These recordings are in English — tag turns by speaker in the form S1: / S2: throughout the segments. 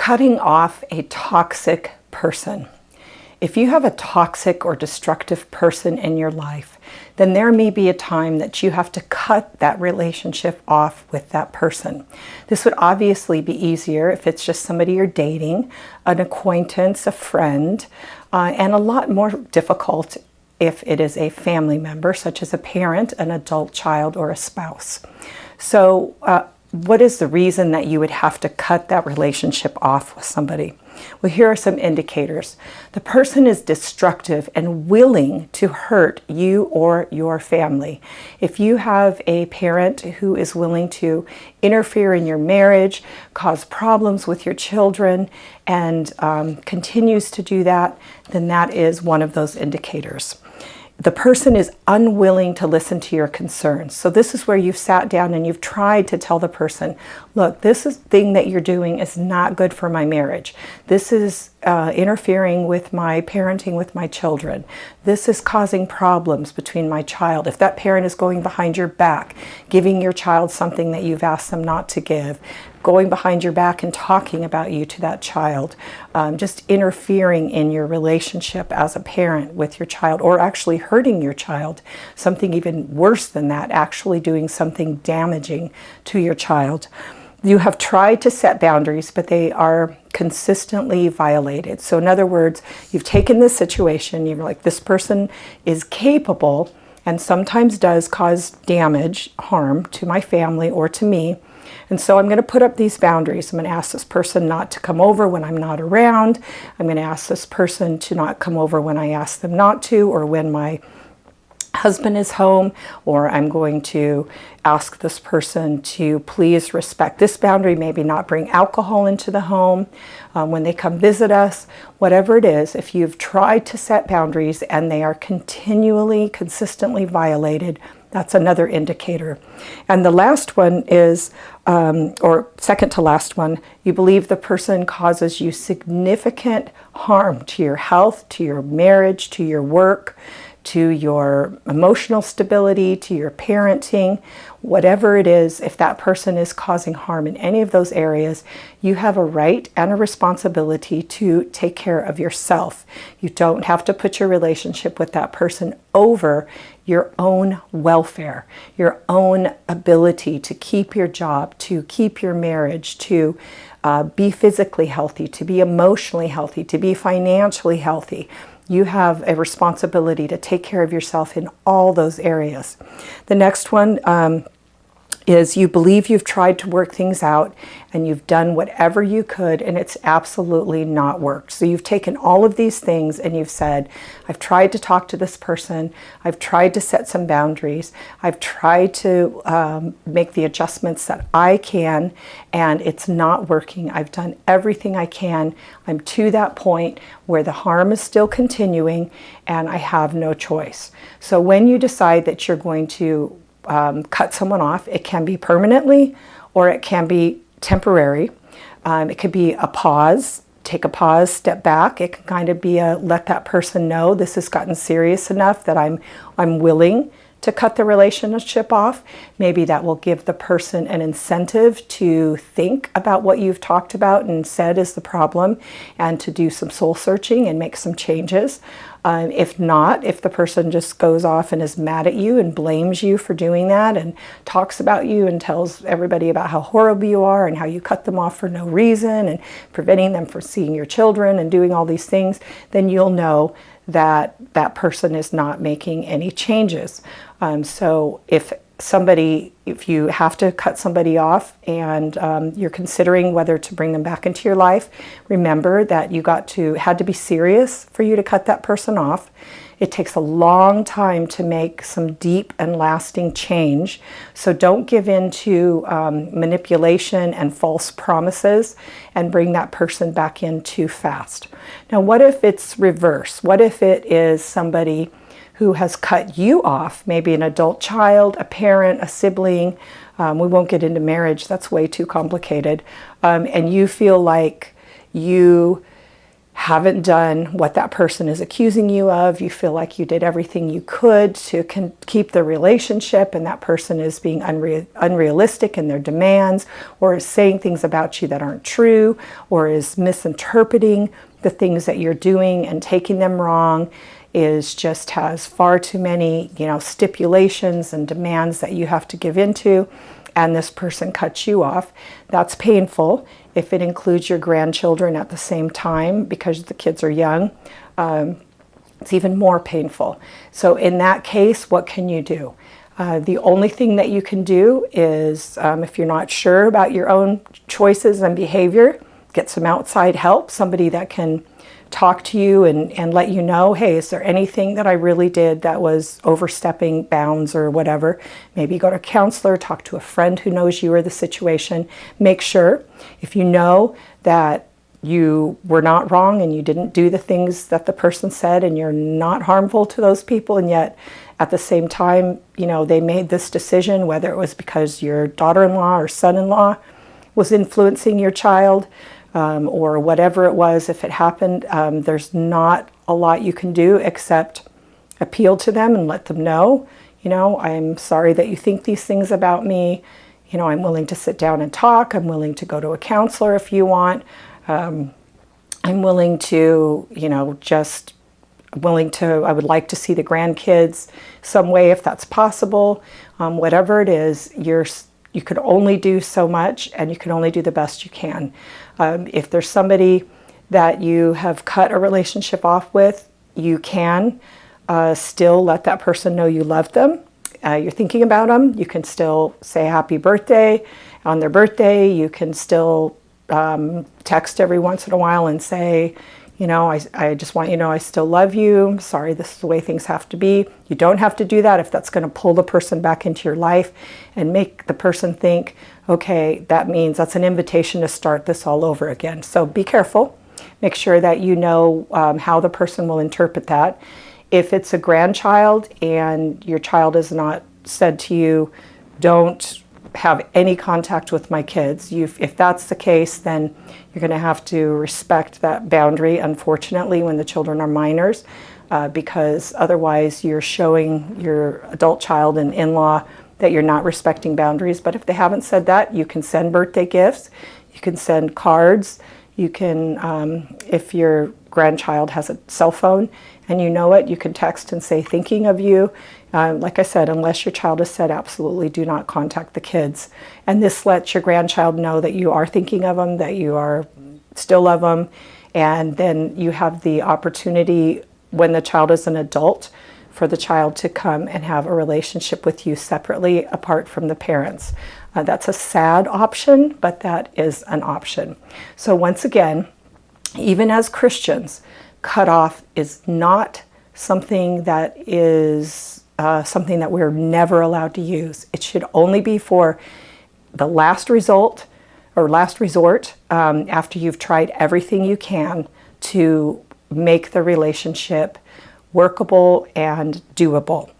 S1: cutting off a toxic person. If you have a toxic or destructive person in your life, then there may be a time that you have to cut that relationship off with that person. This would obviously be easier if it's just somebody you're dating, an acquaintance, a friend, and a lot more difficult if it is a family member, such as a parent, an adult child, or a spouse. So what is the reason that you would have to cut that relationship off with somebody? Well, here are some indicators. The person is destructive and willing to hurt you or your family. If you have a parent who is willing to interfere in your marriage, cause problems with your children, and continues to do that, then that is one of those indicators. The person is unwilling to listen to your concerns. So this is where you've sat down and you've tried to tell the person, look, thing that you're doing is not good for my marriage. This is interfering with my parenting with my children. This is causing problems between my child. If that parent is going behind your back, giving your child something that you've asked them not to give, going behind your back and talking about you to that child, just interfering in your relationship as a parent with your child, or actually hurting your child, something even worse than that, actually doing something damaging to your child. You have tried to set boundaries, but they are consistently violated. So in other words, you've taken this situation, you're like, this person is capable and sometimes does cause damage, harm to my family or to me. And so I'm going to put up these boundaries. I'm going to ask this person not to come over when I'm not around. I'm going to ask this person to not come over when I ask them not to, or when my husband is home, or I'm going to ask this person to please respect this boundary, maybe not bring alcohol into the home when they come visit us. Whatever it is, if you've tried to set boundaries and they are continually, consistently violated, that's another indicator. And the last one is, or second to last one, you believe the person causes you significant harm to your health, to your marriage, to your work, to your emotional stability, to your parenting, whatever it is. If that person is causing harm in any of those areas, you have a right and a responsibility to take care of yourself. You don't have to put your relationship with that person over your own welfare, your own ability to keep your job, to keep your marriage, to be physically healthy, to be emotionally healthy, to be financially healthy. You have a responsibility to take care of yourself in all those areas. The next one is you believe you've tried to work things out and you've done whatever you could and it's absolutely not worked. So you've taken all of these things and you've said, I've tried to talk to this person, I've tried to set some boundaries, I've tried to make the adjustments that I can, and it's not working. I've done everything I can. I'm to that point where the harm is still continuing and I have no choice. So when you decide that you're going to cut someone off, it can be permanently or it can be temporary. It could be a pause, take a pause, step back. It can kind of be a let that person know this has gotten serious enough that I'm willing to cut the relationship off. Maybe that will give the person an incentive to think about what you've talked about and said is the problem, and to do some soul searching and make some changes. If not, if the person just goes off and is mad at you and blames you for doing that and talks about you and tells everybody about how horrible you are and how you cut them off for no reason and preventing them from seeing your children and doing all these things, then you'll know that that person is not making any changes. So if you have to cut somebody off and you're considering whether to bring them back into your life, remember that you had to be serious for you to cut that person off. It takes a long time to make some deep and lasting change. So don't give in to manipulation and false promises and bring that person back in too fast. Now, what if it's reverse? What if it is somebody who has cut you off, maybe an adult child, a parent, a sibling? We won't get into marriage, that's way too complicated. And you feel like you haven't done what that person is accusing you of. You feel like you did everything you could to keep the relationship, and that person is being unrealistic in their demands, or is saying things about you that aren't true, or is misinterpreting the things that you're doing and taking them wrong, is just has far too many, stipulations and demands that you have to give into, and this person cuts you off. That's painful. If it includes your grandchildren at the same time, because the kids are young, it's even more painful. So in that case, what can you do? The only thing that you can do is, if you're not sure about your own choices and behavior, get some outside help, somebody that can talk to you and let you know, hey, is there anything that I really did that was overstepping bounds or whatever? Maybe go to a counselor, talk to a friend who knows you or the situation. Make sure, if you know that you were not wrong and you didn't do the things that the person said and you're not harmful to those people, and yet at the same time, they made this decision, whether it was because your daughter-in-law or son-in-law was influencing your child, or whatever it was, if it happened, there's not a lot you can do except appeal to them and let them know, I'm sorry that you think these things about me. I'm willing to sit down and talk. I'm willing to go to a counselor if you want. I'm willing to, I would like to see the grandkids some way if that's possible. Whatever it is, you could only do so much, and you can only do the best you can. If there's somebody that you have cut a relationship off with, you can still let that person know you love them. You're thinking about them. You can still say happy birthday on their birthday. You can still text every once in a while and say, I just want you to know I still love you. I'm sorry, this is the way things have to be. You don't have to do that if that's going to pull the person back into your life and make the person think, okay, that means that's an invitation to start this all over again. So be careful. Make sure that you know how the person will interpret that. If it's a grandchild and your child has not said to you, don't have any contact with my kids, if that's the case, then you're going to have to respect that boundary, unfortunately, when the children are minors, because otherwise you're showing your adult child and in-law that you're not respecting boundaries. But if they haven't said that, you can send birthday gifts, you can send cards, you can, if your grandchild has a cell phone and you know it, you can text and say thinking of you. Like I said, unless your child has said absolutely do not contact the kids. And this lets your grandchild know that you are thinking of them, that you are still love them. And then you have the opportunity, when the child is an adult, for the child to come and have a relationship with you separately, apart from the parents. That's a sad option, but that is an option. So once again, even as Christians, cutoff is not something that is something that we're never allowed to use. It should only be for the last resort, after you've tried everything you can to make the relationship workable and doable.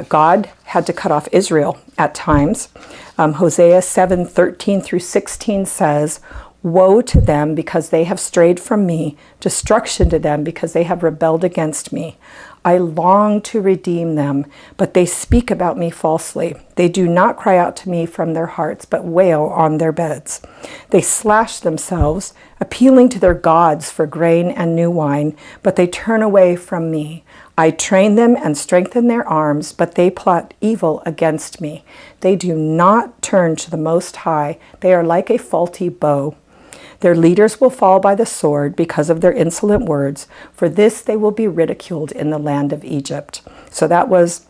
S1: God had to cut off Israel at times. Hosea 7:13 through 16 says, "Woe to them because they have strayed from me, destruction to them because they have rebelled against me. I long to redeem them, but they speak about me falsely. They do not cry out to me from their hearts, but wail on their beds. They slash themselves, appealing to their gods for grain and new wine, but they turn away from me. I train them and strengthen their arms, but they plot evil against me. They do not turn to the Most High. They are like a faulty bow. Their leaders will fall by the sword because of their insolent words. For this they will be ridiculed in the land of Egypt." So that was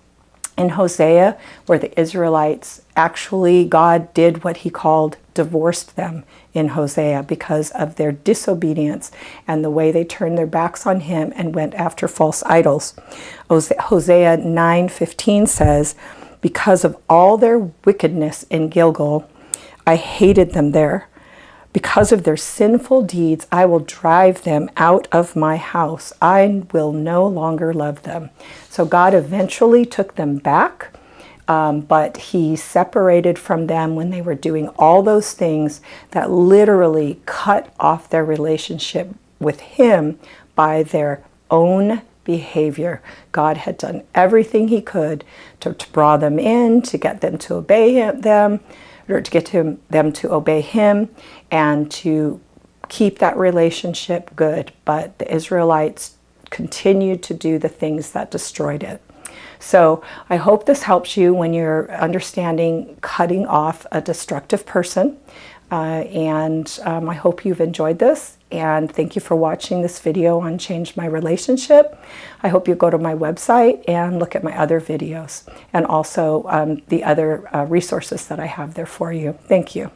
S1: in Hosea, where the Israelites actually, God did what he called divorced them in Hosea because of their disobedience and the way they turned their backs on him and went after false idols. Hosea 9:15 says, "Because of all their wickedness in Gilgal, I hated them there. Because of their sinful deeds, I will drive them out of my house. I will no longer love them." So God eventually took them back, but he separated from them when they were doing all those things that literally cut off their relationship with him by their own behavior. God had done everything he could to draw them in, to get them to obey them, or to get them to obey him, and to keep that relationship good. But the Israelites continued to do the things that destroyed it. So I hope this helps you when you're understanding cutting off a destructive person. I hope you've enjoyed this, and thank you for watching this video on Change My Relationship. I hope you go to my website and look at my other videos, and also the other resources that I have there for you. Thank you.